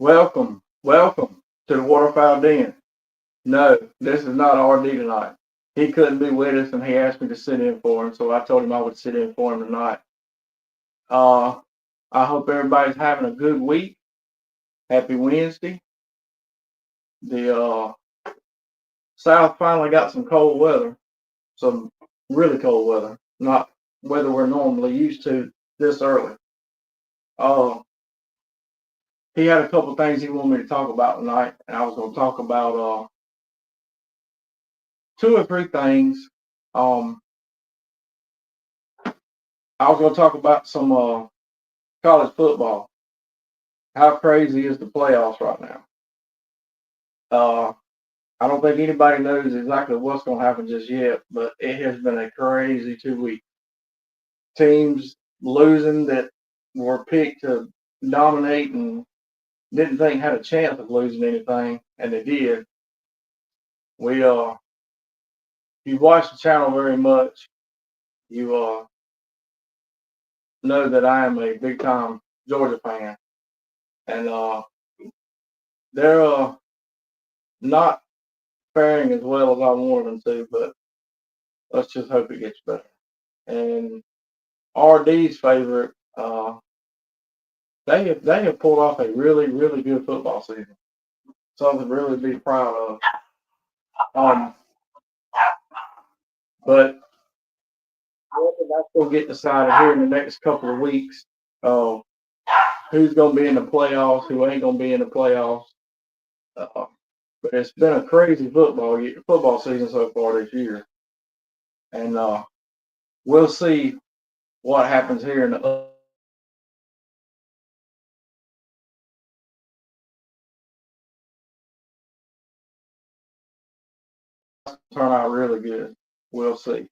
Welcome to the waterfowl den. No, this is not RD tonight. He couldn't be with us, and he asked me to sit in for him, so I told him I would sit in for him tonight. Uh, I hope everybody's having a good week. Happy Wednesday. The South finally got some cold weather, some really cold weather, not weather we're normally used to this early. Uh, he had a couple things he wanted me to talk about tonight, and I was going to talk about two or three things. I was going to talk about some college football. How crazy is the playoffs right now? I don't think anybody knows exactly what's going to happen just yet, but it has been a crazy 2 weeks. Teams losing that were picked to dominate and didn't think had a chance of losing anything, and they did. We you watch the channel very much, you know that I am a big time Georgia fan, and they're not faring as well as I wanted them to, but let's just hope it gets better. And RD's favorite, they have pulled off a really good football season. Something to really be proud of. But that's gonna get decided here in the next couple of weeks. Who's gonna be in the playoffs? Who ain't gonna be in the playoffs? But it's been a crazy football season so far this year, and we'll see what happens here in the turn out really good. We'll see.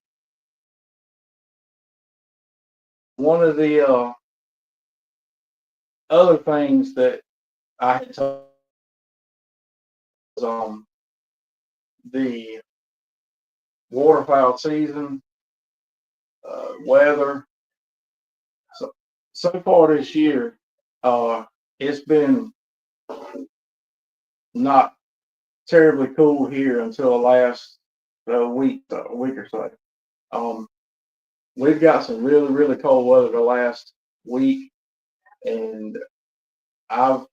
One of the other things that I had told was the waterfowl season, weather. So far this year, it's been not terribly cool here until the last week or so. We've got some really cold weather the last week, and I've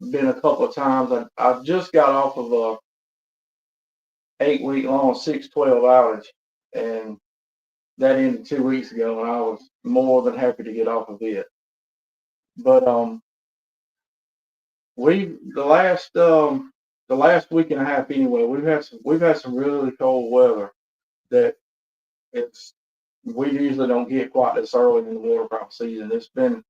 been a couple of times. I've just got off of a 8-week long 612 outage, and that ended 2 weeks ago, and I was more than happy to get off of it. But we the last week and a half anyway, we've had some really cold weather that we usually don't get quite this early in the waterfowl season. It's been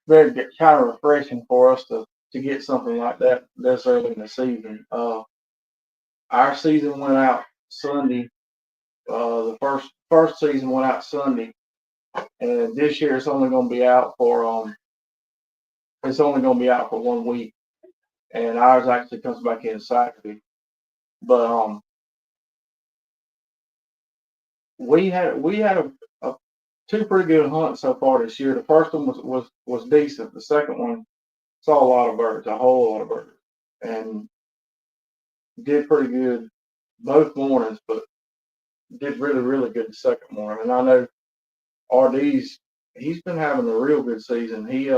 very kind of refreshing for us to get something like that this early in the season. Our season went out Sunday. The first season went out Sunday, and this year it's only going to be out for 1 week, and ours actually comes back in Saturday. But we had two pretty good hunts so far this year. The first one was decent. The second one saw a lot of birds, a whole lot of birds, and did pretty good both mornings, but did really good the second morning. And I know he's been having a real good season. He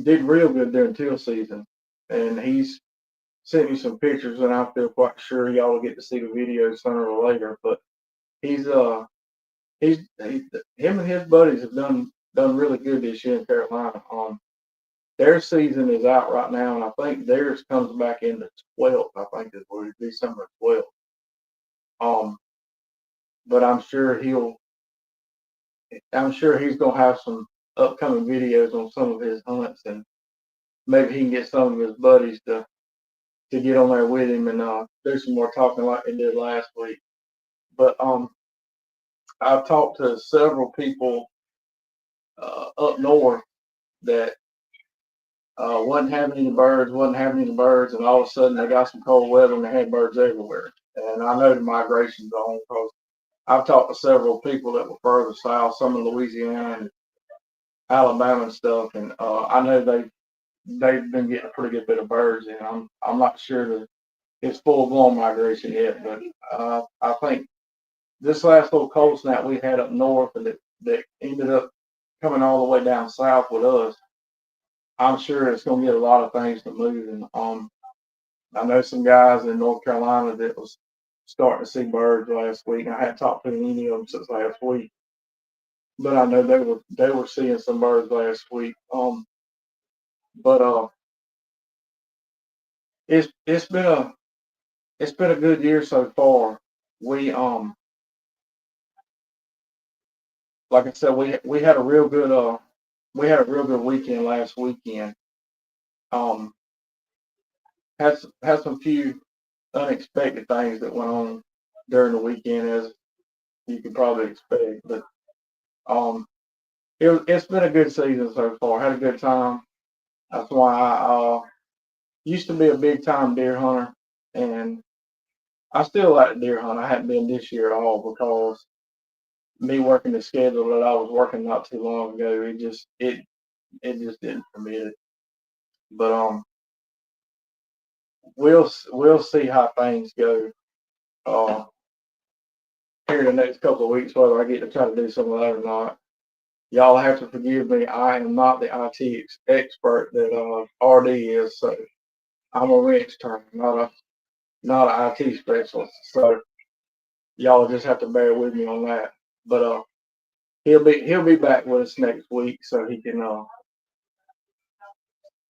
did real good during teal season, and he's sent me some pictures, and I feel quite sure y'all will get to see the video sooner or later. But he's him and his buddies have done really good this year in Carolina. Their season is out right now, and I think theirs comes back in the 12th. I think is what December 12th. But I'm sure he's gonna have some upcoming videos on some of his hunts, and maybe he can get some of his buddies to get on there with him and do some more talking like they did last week. But I've talked to several people up north that wasn't having any birds, and all of a sudden they got some cold weather and they had birds everywhere. And I know the migration's on because I've talked to several people that were further south, some in Louisiana and Alabama and stuff, and I know they've been getting a pretty good bit of birds in. I'm not sure that it's full blown migration yet, but I think this last little cold snap we had up north and that ended up coming all the way down south with us, I'm sure it's going to get a lot of things to move. And I know some guys in North Carolina that was starting to see birds last week. I hadn't talked to any of them since last week, but I know they were seeing some birds last week. But it's been a good year so far. We like I said, we had a real good weekend last weekend. Um, had some few unexpected things that went on during the weekend, as you could probably expect. But um, it's been a good season so far. Had a good time. That's why I used to be a big time deer hunter, and I still like to deer hunt. I haven't been this year at all because me working the schedule that I was working not too long ago, it just didn't permit it. But we'll see how things go uh, here in the next couple of weeks, whether I get to try to do some of that or not. Y'all have to forgive me. I am not the IT expert that RD is, so I'm a wrench turner, not an IT specialist. So y'all just have to bear with me on that. But he'll be back with us next week, so he can.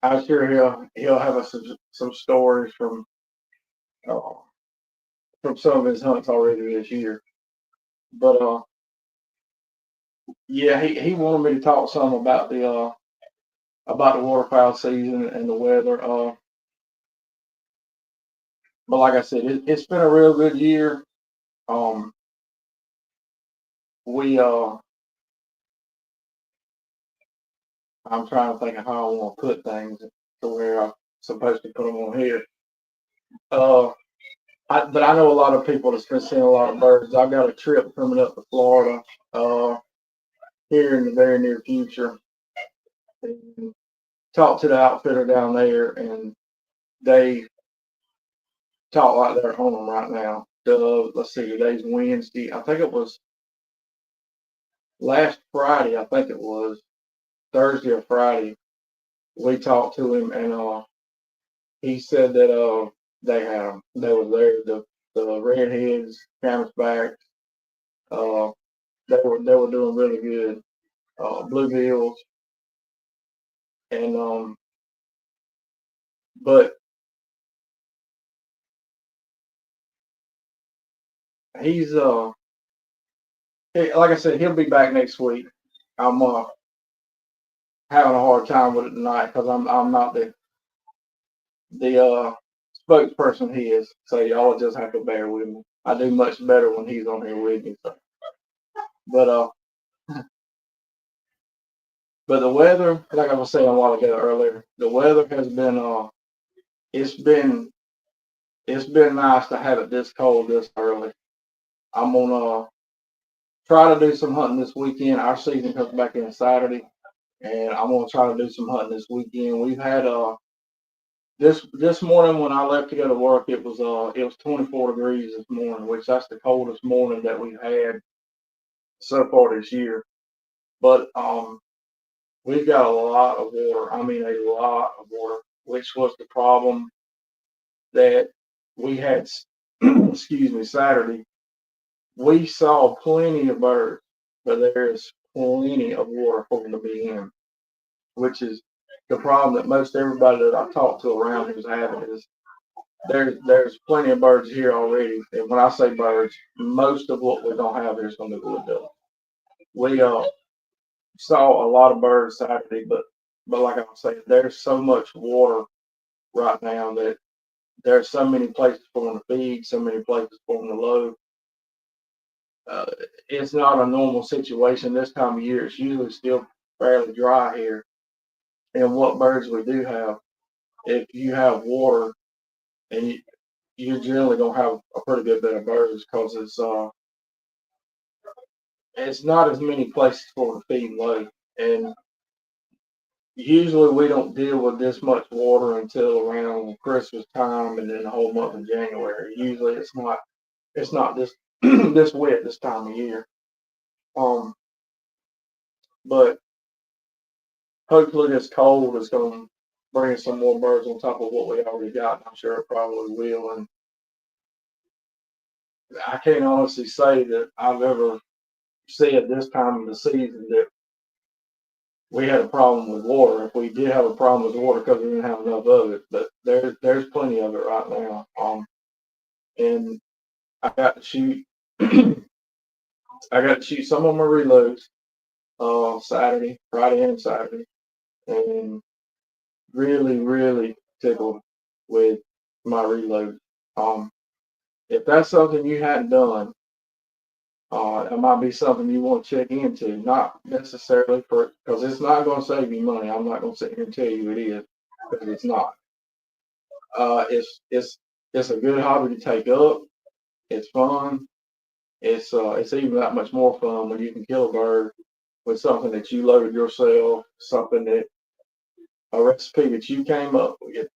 I'm sure he'll have us some stories uh, from some of his hunts already this year. But yeah, he wanted me to talk some about the waterfowl season and the weather. But like I said, it's been a real good year. Um, we I'm trying to think of how I want to put things to where I'm supposed to put them on here. Uh, but I know a lot of people that's been seeing a lot of birds. I've got a trip coming up to Florida here in the very near future. And talked to the outfitter down there, and they talk like they're home right now. Let's see, today's Wednesday. I think it was last Friday. I think it was Thursday or Friday. We talked to him, and he said that they had them. They were there. The redheads, canvasbacks. Uh, they were doing really good. Bluegills, and but he's like I said, he'll be back next week. I'm having a hard time with it tonight because I'm not the spokesperson he is. So y'all just have to bear with me. I do much better when he's on here with me. So. But but the weather, like I was saying a while ago earlier, the weather has been it's been it's been nice to have it this cold this early. I'm gonna try to do some hunting this weekend. Our season comes back in Saturday, and I'm gonna try to do some hunting this weekend. We've had this morning when I left to go to work, it was 24 degrees this morning, which that's the coldest morning that we've had so far this year. But we've got a lot of water. I mean, a lot of water, which was the problem that we had. Excuse me, Saturday. We saw plenty of birds, but there is plenty of water for them to be in, which is the problem that most everybody that I talk to around here is having. Is there's plenty of birds here already, and when I say birds, most of what we're gonna have here is gonna be wood-billed. We saw a lot of birds Saturday, but like I was saying, there's so much water right now that there's so many places for them to feed, so many places for them to load. Uh, it's not a normal situation this time of year. It's usually still fairly dry here. And what birds we do have, if you have water, and you're generally gonna have a pretty good bit of birds because it's not as many places for them to feed and load. And usually we don't deal with this much water until around Christmas time and then the whole month of January. Usually it's not this this wet this time of year. Um, but hopefully this cold is going to bring some more birds on top of what we already got. I'm sure it probably will. And I can't honestly say that I've ever said this time of the season that we had a problem with water. If we did have a problem with water because we didn't have enough of it, but there's plenty of it right now. And I got to shoot. I got to shoot some of my reloads Saturday, Friday, and Saturday, and really, really tickled with my reload. Um, if that's something you hadn't done, it might be something you want to check into. Not necessarily for because it's not going to save you money. I'm not going to sit here and tell you it is because it's not. It's a good hobby to take up. It's fun. It's even that much more fun when you can kill a bird with something that you loaded yourself, something that a recipe that you came up with,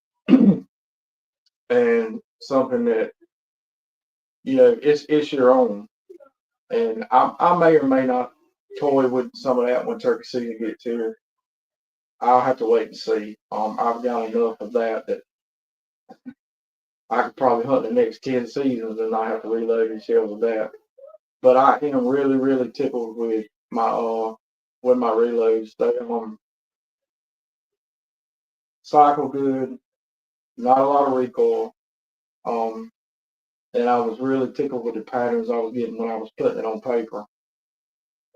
and something that it's your own. And I may or may not toy with some of that when turkey season gets here. I'll have to wait and see. I've got enough of that I could probably hunt the next 10 seasons and not have to reload any shells of that. But I am really, really tickled with my reloads. They cycle good, not a lot of recoil. Um, and I was really tickled with the patterns I was getting when I was putting it on paper.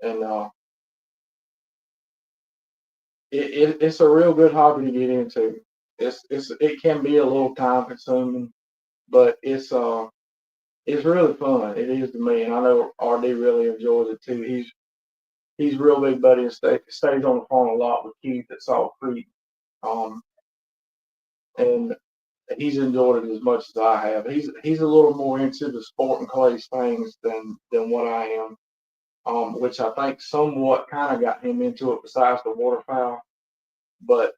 And it's a real good hobby to get into. It can be a little time consuming, but it's really fun. It is to me, and I know RD really enjoys it too. He's a real big buddy and stays on the phone a lot with Keith at Salt Creek. Um, and he's enjoyed it as much as I have. He's a little more into the sport and clays things than what I am. Which I think somewhat kind of got him into it besides the waterfowl. But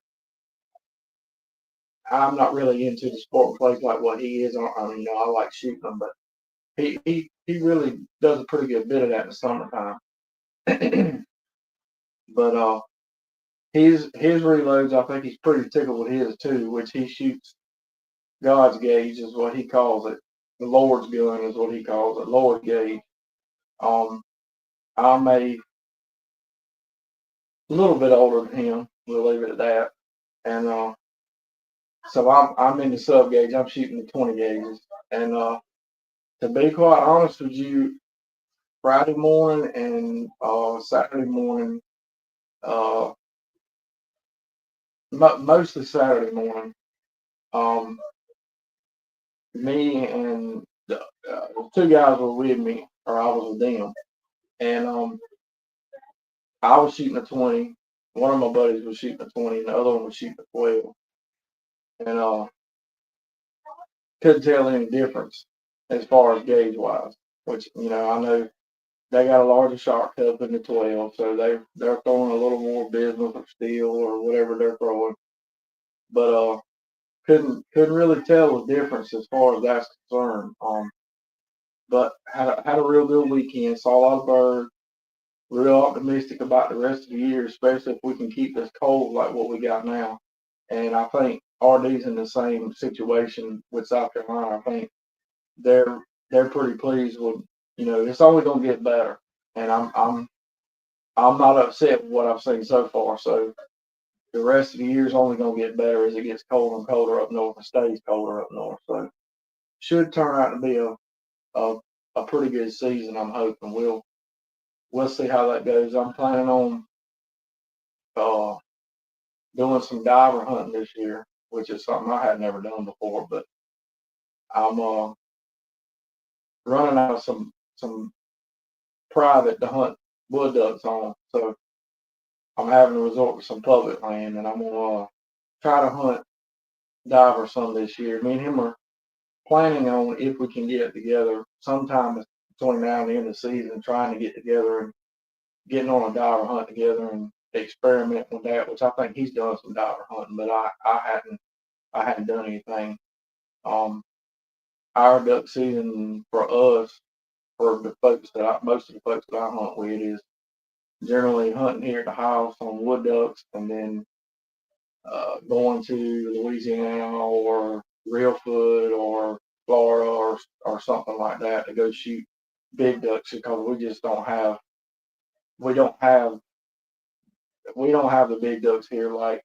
I'm not really into the sport and clays like what he is. I like shooting them, but he really does a pretty good bit of that in the summertime. But his reloads, I think he's pretty tickled with his too, which he shoots God's gauge is what he calls it. The Lord's gun is what he calls it. Lord's gauge. Um, I'm a little bit older than him. We'll leave it at that. And so I'm in the sub gauge. I'm shooting the 20 gauges. And to be quite honest with you, Friday morning and Saturday morning, uh, mostly Saturday morning, um, me and the two guys were with me, or I was with them. And I was shooting a 20. One of my buddies was shooting a 20, and the other one was shooting a 12. And couldn't tell any difference as far as gauge wise. Which I know they got a larger shot cup than the 12, so they're throwing a little more bismuth or steel or whatever they're throwing. But couldn't really tell the difference as far as that's concerned. But had a real good weekend. Saw a lot of birds. Real optimistic about the rest of the year, especially if we can keep this cold like what we got now. And I think RD's in the same situation with South Carolina. I think they're pretty pleased with it's only gonna get better. And I'm not upset with what I've seen so far. So the rest of the year is only gonna get better as it gets colder and colder up north and stays colder up north. So should turn out to be a, a pretty good season, I'm hoping. We'll see how that goes. I'm planning on uh doing some diver hunting this year, which is something I had never done before. But I'm running out of some private to hunt wood ducks on, so I'm having to resort to some public land, and I'm gonna try to hunt diver some this year. Me and him are planning on if we can get it together sometime between now and the end of the season, trying to get together and getting on a diver hunt together and experiment with that, which I think he's done some diver hunting, but I hadn't done anything. Um, our duck season for us, for the folks most of the folks that I hunt with, is generally hunting here at the house on wood ducks, and then going to Louisiana or Reelfoot or Florida or something like that to go shoot big ducks, because we just we don't have we don't have the big ducks here like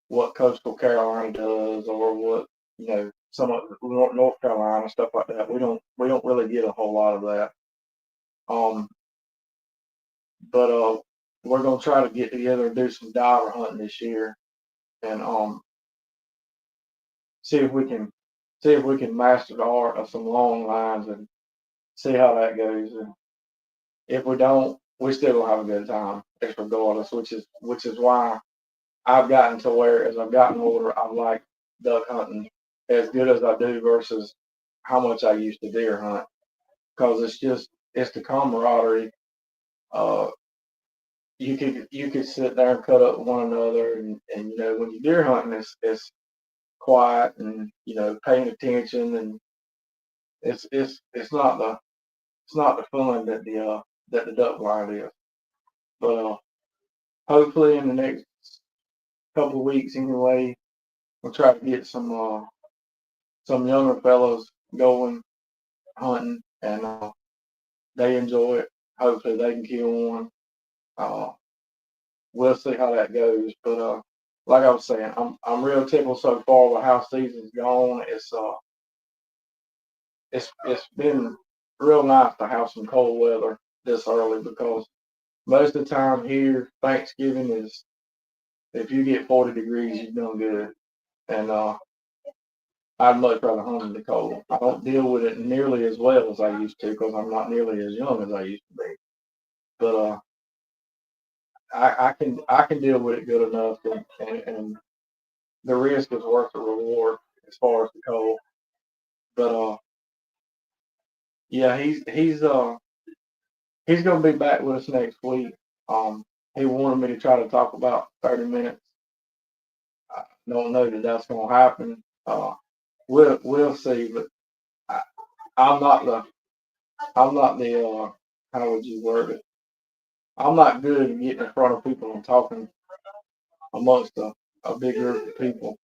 what coastal Carolina does, or what, some of North Carolina, stuff like that. We don't really get a whole lot of that. Um, but we're gonna try to get together and do some diver hunting this year, and see if we can master the art of some long lines and see how that goes. And if we don't, we still gonna have a good time, regardless. Which is why I've gotten to where, as I've gotten older, I like duck hunting as good as I do versus how much I used to deer hunt, because it's the camaraderie. Uh, you could sit there and cut up with one another, and when you're deer hunting, it's quiet, and paying attention, and it's not the fun that the duck blind is. But hopefully in the next couple of weeks anyway, we'll try to get some younger fellows going hunting, and they enjoy it. Hopefully they can kill one. Uh, we'll see how that goes. But like I was saying, I'm real tickled so far with how season's gone. It's been real nice to have some cold weather this early, because most of the time here, Thanksgiving is, if you get 40 degrees, you've done good. And I'd much rather hunt in the cold. I don't deal with it nearly as well as I used to, because I'm not nearly as young as I used to be. But I can deal with it good enough, and the risk is worth the reward as far as the cold. But yeah, he's gonna be back with us next week. He wanted me to try to talk about 30 minutes. I don't know that that's gonna happen. We'll see, but I, I'm not the how would you word it? I'm not good at getting in front of people and talking amongst a big group of people.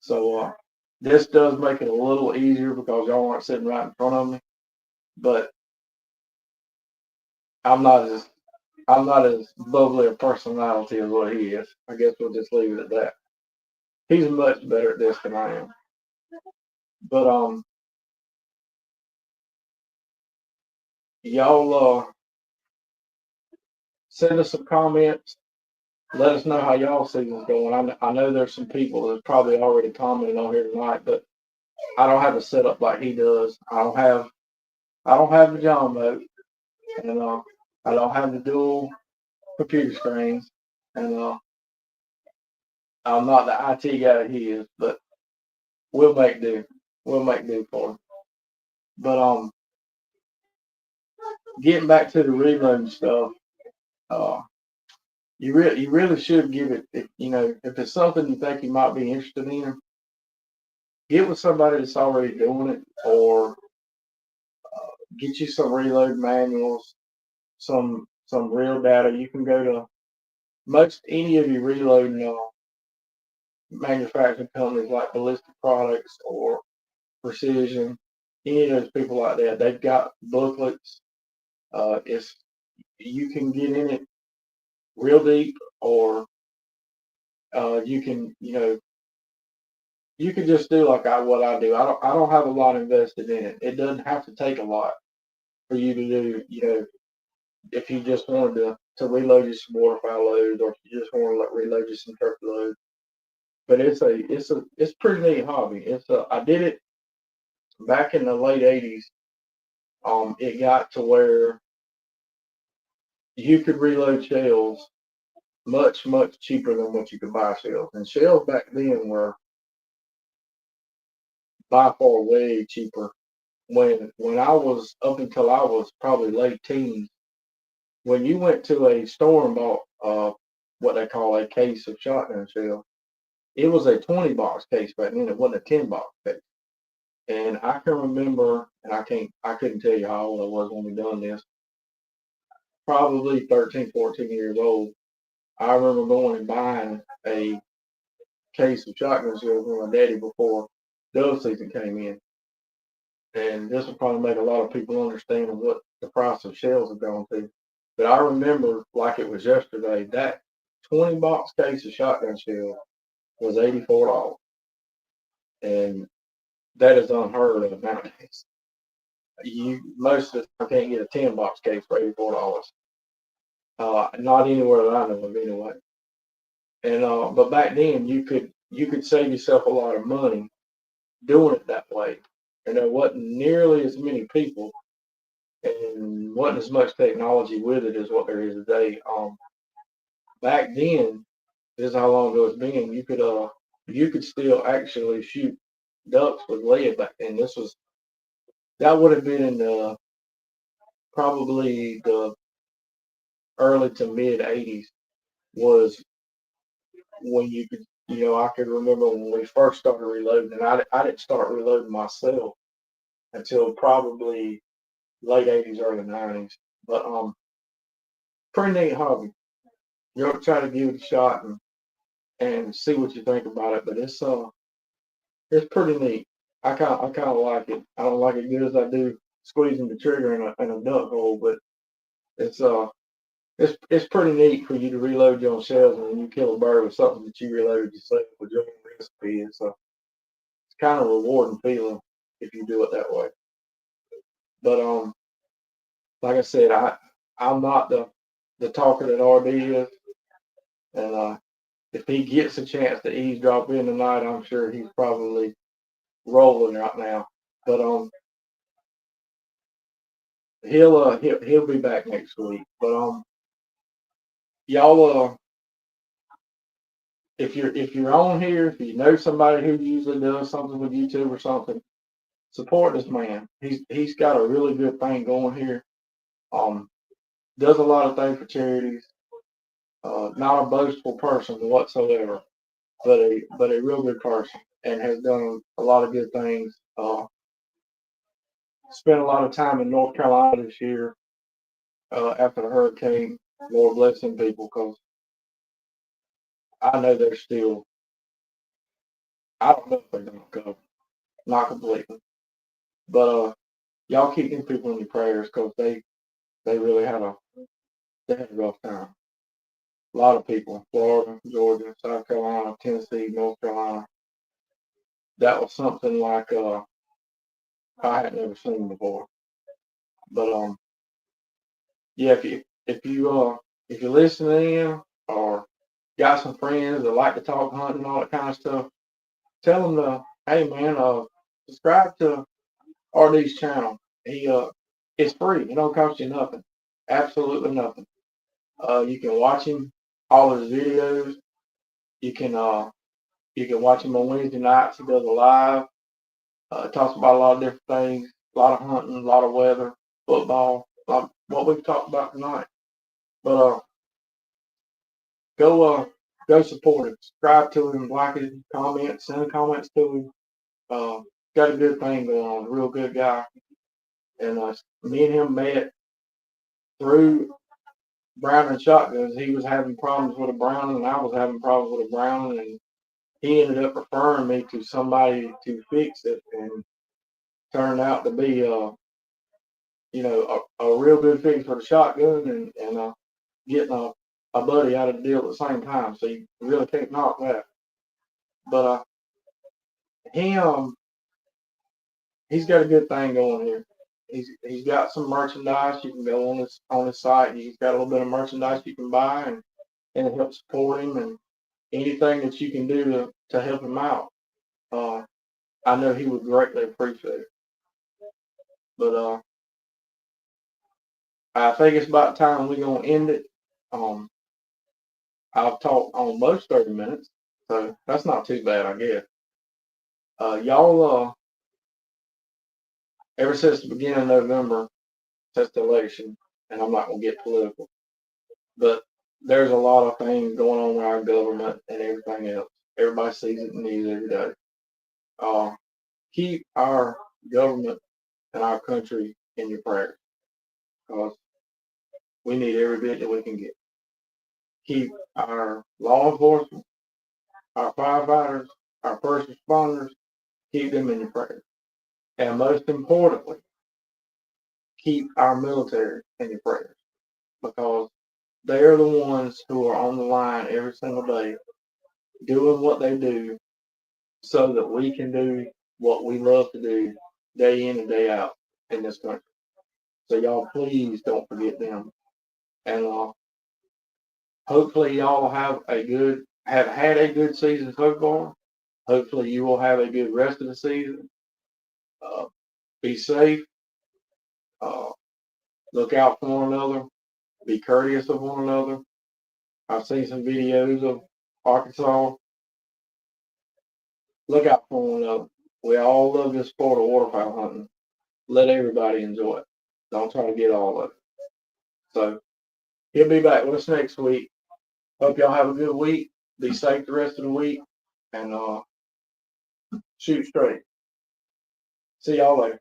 So this does make it a little easier because y'all aren't sitting right in front of me. But I'm not as bubbly a personality as what he is. I guess we'll just leave it at that. He's much better at this than I am. But y'all send us some comments. Let us know how y'all season's going. I know there's some people that probably already commented on here tonight, but I don't have a setup like he does. I don't have the John boat, and I don't have the dual computer screens, and I'm not the IT guy he is, but we'll make do. We'll make do for him. But getting back to the reloading stuff, uh, you really should give it. If it's something you think you might be interested in, get with somebody that's already doing it, or get you some reload manuals, some real data. You can go to most any of your reloading manufacturing companies like Ballistic Products or Precision, any of those people like that. They've got booklets. It's You can get in it real deep, or you can just do like what I do. I don't have a lot invested in it. It doesn't have to take a lot for you to do. If you just wanted to reload you some waterfowl loads, or if you just want to reload you some turkey loads. But it's pretty neat hobby. I did it back in the late '80s. It got to where you could reload shells much, much cheaper than what you could buy shells. And shells back then were by far way cheaper. When I was up until I was probably late teens, when you went to a store and bought what they call a case of shotgun shells. It was a 20 box case back then. It wasn't a 10 box case. And I can remember, and I couldn't tell you how old I was when we done this. Probably 13, 14 years old. I remember going and buying a case of shotgun shells with my daddy before dove season came in. And this will probably make a lot of people understand what the price of shells have gone to. But I remember like it was yesterday, that 20 box case of shotgun shells was $84. And that is unheard of nowadays. Most of the time can't get a 10 box case for $84. Not anywhere that I know of anyway. And but back then you could save yourself a lot of money doing it that way. And there wasn't nearly as many people and wasn't as much technology with it as what there is today. Back then, this is how long ago it's been. You could still actually shoot ducks with lead back then. That would have been in probably the early to mid '80s was when you could. I could remember when we first started reloading, and I didn't start reloading myself until probably late '80s, early '90s. But pretty neat hobby. You ought to try to give it a shot and see what you think about it. But it's pretty neat. I kind of like it. I don't like it good as I do squeezing the trigger in a duck hole, but it's it's pretty neat for you to reload your own shells and when you kill a bird with something that you reloaded yourself with your own recipe. It's kind of a rewarding feeling if you do it that way. But like I said, I'm not the talker that RD is, and if he gets a chance to eavesdrop in tonight, I'm sure he's probably rolling right now. But he'll be back next week. But y'all if you're on here, if you know somebody who usually does something with YouTube or something, support this man. He's got a really good thing going here. Does a lot of things for charities. Not a boastful person whatsoever, but a real good person, and has done a lot of good things. Spent a lot of time in North Carolina this year after the hurricane. Lord bless them people, because I know they're still. I don't know if they're gonna go, not completely, but y'all keep them people in your prayers because they really had a rough time. A lot of people, Florida, Georgia, South Carolina, Tennessee, North Carolina. That was something like I had never seen before. But yeah, if you're listening in or got some friends that like to talk hunting and all that kind of stuff, tell them hey man, subscribe to RD's channel. It's free. It don't cost you nothing. Absolutely nothing. You can watch him all his videos. You can watch him on Wednesday nights. He does a live. Talks about a lot of different things, a lot of hunting, a lot of weather, football, like what we've talked about tonight. But go support him, subscribe to him, like it, comment, send comments to him. Got a good thing going on. Real good guy. And me and him met through Brown and shotguns. He was having problems with a Browning, and I was having problems with a Browning, and he ended up referring me to somebody to fix it, and turned out to be a real good fix for the shotgun, and getting a buddy out of the deal at the same time. So you really can't knock that. But him, he's got a good thing going here. He's got some merchandise. You can go on his site. He's got a little bit of merchandise you can buy and help support him, and anything that you can do to help him out. I know he would greatly appreciate it. But I think it's about time we're gonna end it. I've talked almost 30 minutes, so that's not too bad, I guess. Y'all, ever since the beginning of November, since the election, and I'm not gonna get political, but there's a lot of things going on with our government and everything else. Everybody sees it in the news every day. Keep our government and our country in your prayers because we need every bit that we can get. Keep our law enforcement, our firefighters, our first responders, keep them in your prayers. And most importantly, keep our military in your prayers because they're the ones who are on the line every single day doing what they do so that we can do what we love to do day in and day out in this country. So y'all please don't forget them. And hopefully y'all have had a good season so far. Hopefully you will have a good rest of the season. Be safe. Uh, look out for one another. Be courteous of one another. I've seen some videos of Arkansas. Look out for one another. We all love this sport of waterfowl hunting. Let everybody enjoy it. Don't try to get all of it. So he'll be back with us next week. Hope y'all have a good week. Be safe the rest of the week. And shoot straight. See y'all later.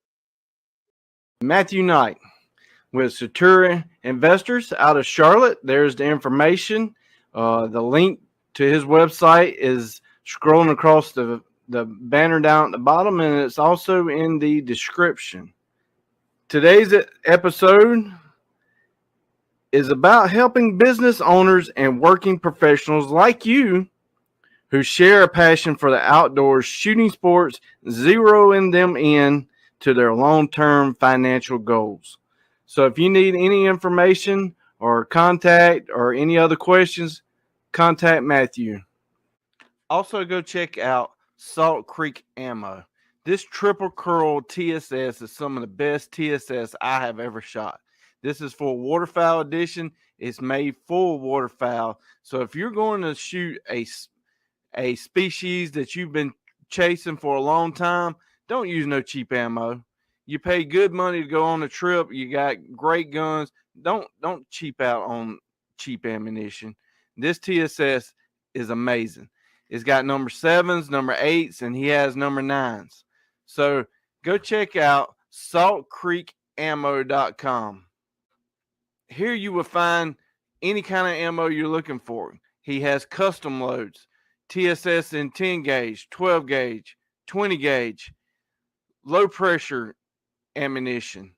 Matthew Knight with Satura Investors out of Charlotte. There's the information. The link to his website is scrolling across the banner down at the bottom, and it's also in the description. Today's episode is about helping business owners and working professionals like you who share a passion for the outdoors shooting sports, zeroing them in to their long-term financial goals. So if you need any information or contact or any other questions, contact Matthew. Also go check out Salt Creek Ammo. This triple curl TSS is some of the best TSS I have ever shot. This is for waterfowl edition. It's made for waterfowl. So if you're going to shoot a species that you've been chasing for a long time, don't use no cheap ammo. You pay good money to go on a trip. You got great guns. Don't cheap out on cheap ammunition. This TSS is amazing. It's got number 7s, number 8s, and he has number 9s. So go check out saltcreekammo.com. Here you will find any kind of ammo you're looking for. He has custom loads, TSS in 10 gauge, 12 gauge, 20 gauge, low pressure ammunition.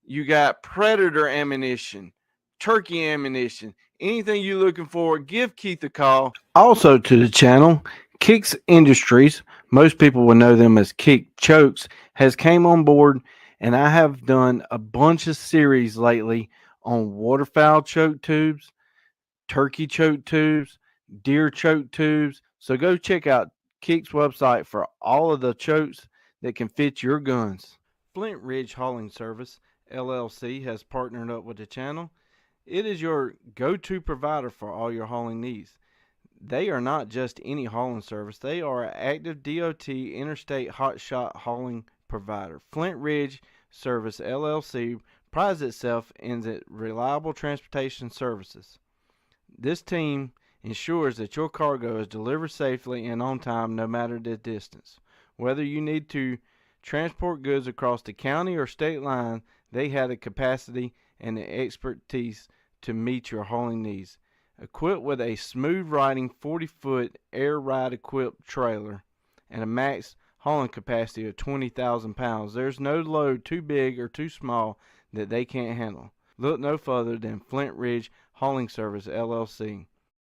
You got Predator ammunition, turkey ammunition, anything you're looking for, give Keith a call. Also to the channel, Kicks Industries, most people will know them as Kick Chokes, has came on board, and I have done a bunch of series lately on waterfowl choke tubes, turkey choke tubes, deer choke tubes. So go check out Kick's website for all of the chokes that can fit your guns. Flint Ridge Hauling Service, LLC, has partnered up with the channel. It is your go-to provider for all your hauling needs. They are not just any hauling service. They are an active DOT interstate hotshot hauling provider. Flint Ridge Service, LLC, prides itself in its reliable transportation services. This team ensures that your cargo is delivered safely and on time no matter the distance. Whether you need to transport goods across the county or state line, they have the capacity and the expertise to meet your hauling needs. Equipped with a smooth riding 40-foot air ride equipped trailer and a max hauling capacity of 20,000 pounds, there's no load too big or too small that they can't handle. Look no further than Flint Ridge Hauling Service, LLC.